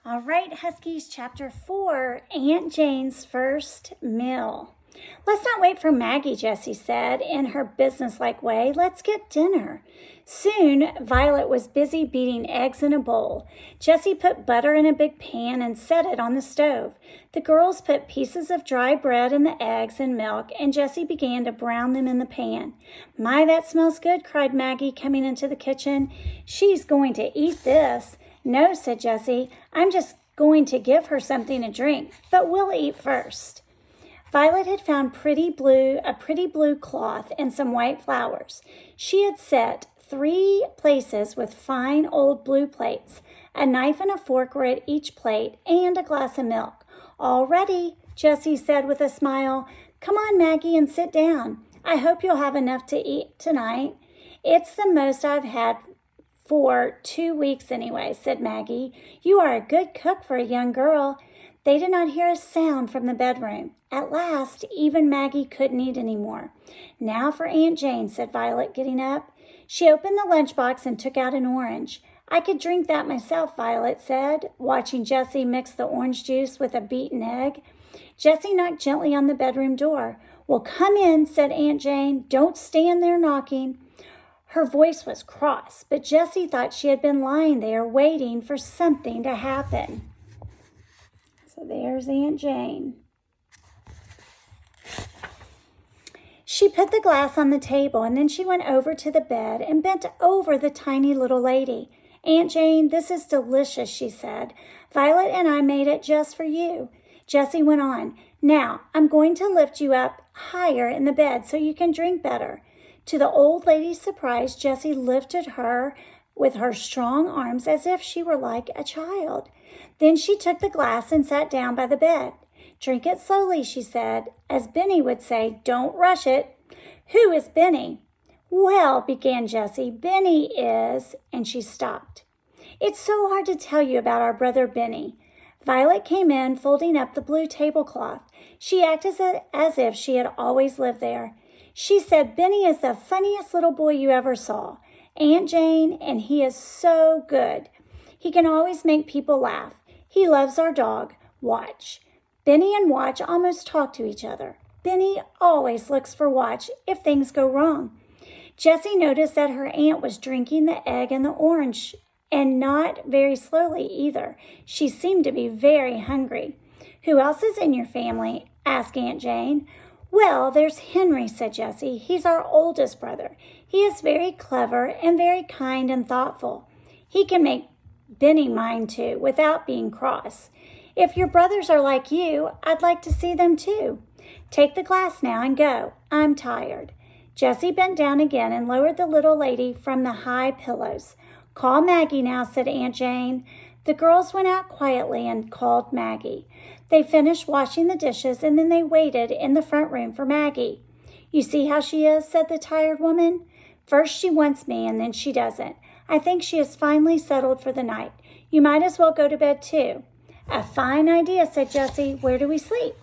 All right, Huskies, Chapter 4, Aunt Jane's First Meal. Let's not wait for Maggie, Jessie said in her businesslike way. Let's get dinner. Soon, Violet was busy beating eggs in a bowl. Jessie put butter in a big pan and set it on the stove. The girls put pieces of dry bread in the eggs and milk, and Jessie began to brown them in the pan. My, that smells good, cried Maggie, coming into the kitchen. She's going to eat this. No, said Jessie, I'm just going to give her something to drink, but we'll eat first. Violet had found a pretty blue cloth and some white flowers. She had set 3 places with fine old blue plates. A knife and a fork were at each plate, and a glass of milk. All ready, Jessie said with a smile. Come on, Maggie, and sit down. I hope you'll have enough to eat tonight. It's the most I've had for 2 weeks anyway, said Maggie. You are a good cook for a young girl. They did not hear a sound from the bedroom. At last, even Maggie couldn't eat any more. Now for Aunt Jane, said Violet, getting up. She opened the lunchbox and took out an orange. I could drink that myself, Violet said, watching Jessie mix the orange juice with a beaten egg. Jessie knocked gently on the bedroom door. Well, come in, said Aunt Jane. Don't stand there knocking. Her voice was cross, but Jessie thought she had been lying there waiting for something to happen. So there's Aunt Jane. She put the glass on the table, and then she went over to the bed and bent over the tiny little lady. Aunt Jane, this is delicious, she said. Violet and I made it just for you. Jessie went on. Now, I'm going to lift you up higher in the bed so you can drink better. To the old lady's surprise, Jessie lifted her with her strong arms as if she were like a child. Then she took the glass and sat down by the bed. Drink it slowly, she said. As Benny would say, don't rush it. Who is Benny? Well, began Jessie, Benny is, and she stopped. It's so hard to tell you about our brother Benny. Violet came in, folding up the blue tablecloth. She acted as if she had always lived there. She said, Benny is the funniest little boy you ever saw, Aunt Jane, and he is so good. He can always make people laugh. He loves our dog, Watch. Benny and Watch almost talk to each other. Benny always looks for Watch if things go wrong. Jessie noticed that her aunt was drinking the egg and the orange, and not very slowly either. She seemed to be very hungry. Who else is in your family? Asked Aunt Jane. Well, there's Henry, said Jessie. He's our oldest brother. He is very clever and very kind and thoughtful. He can make Benny mine too, without being cross. If your brothers are like you, I'd like to see them too. Take the glass now and go. I'm tired. Jessie bent down again and lowered the little lady from the high pillows. Call Maggie now, said Aunt Jane. The girls went out quietly and called Maggie. They finished washing the dishes, and then they waited in the front room for Maggie. You see how she is, said the tired woman. First she wants me, and then she doesn't. I think she is finally settled for the night. You might as well go to bed too. A fine idea, said Jessie. Where do we sleep?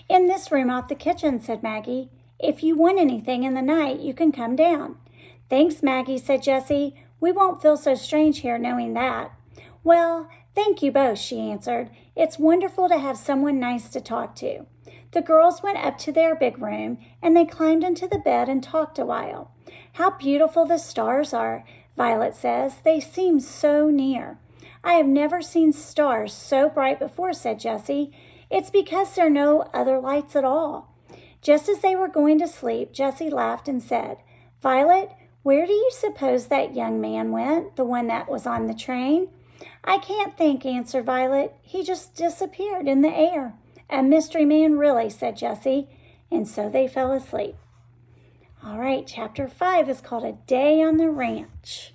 In this room off the kitchen, said Maggie. If you want anything in the night, you can come down. Thanks, Maggie, said Jessie. We won't feel so strange here knowing that. Well, thank you both, she answered. It's wonderful to have someone nice to talk to. The girls went up to their big room, and they climbed into the bed and talked a while. How beautiful the stars are, Violet says. They seem so near. I have never seen stars so bright before, said Jessie. It's because there are no other lights at all. Just as they were going to sleep, Jessie laughed and said, Violet, where do you suppose that young man went, the one that was on the train? I can't think, answered Violet. He just disappeared in the air. A mystery man, really, said Jessie. And so they fell asleep. All right, Chapter 5 is called A Day on the Ranch.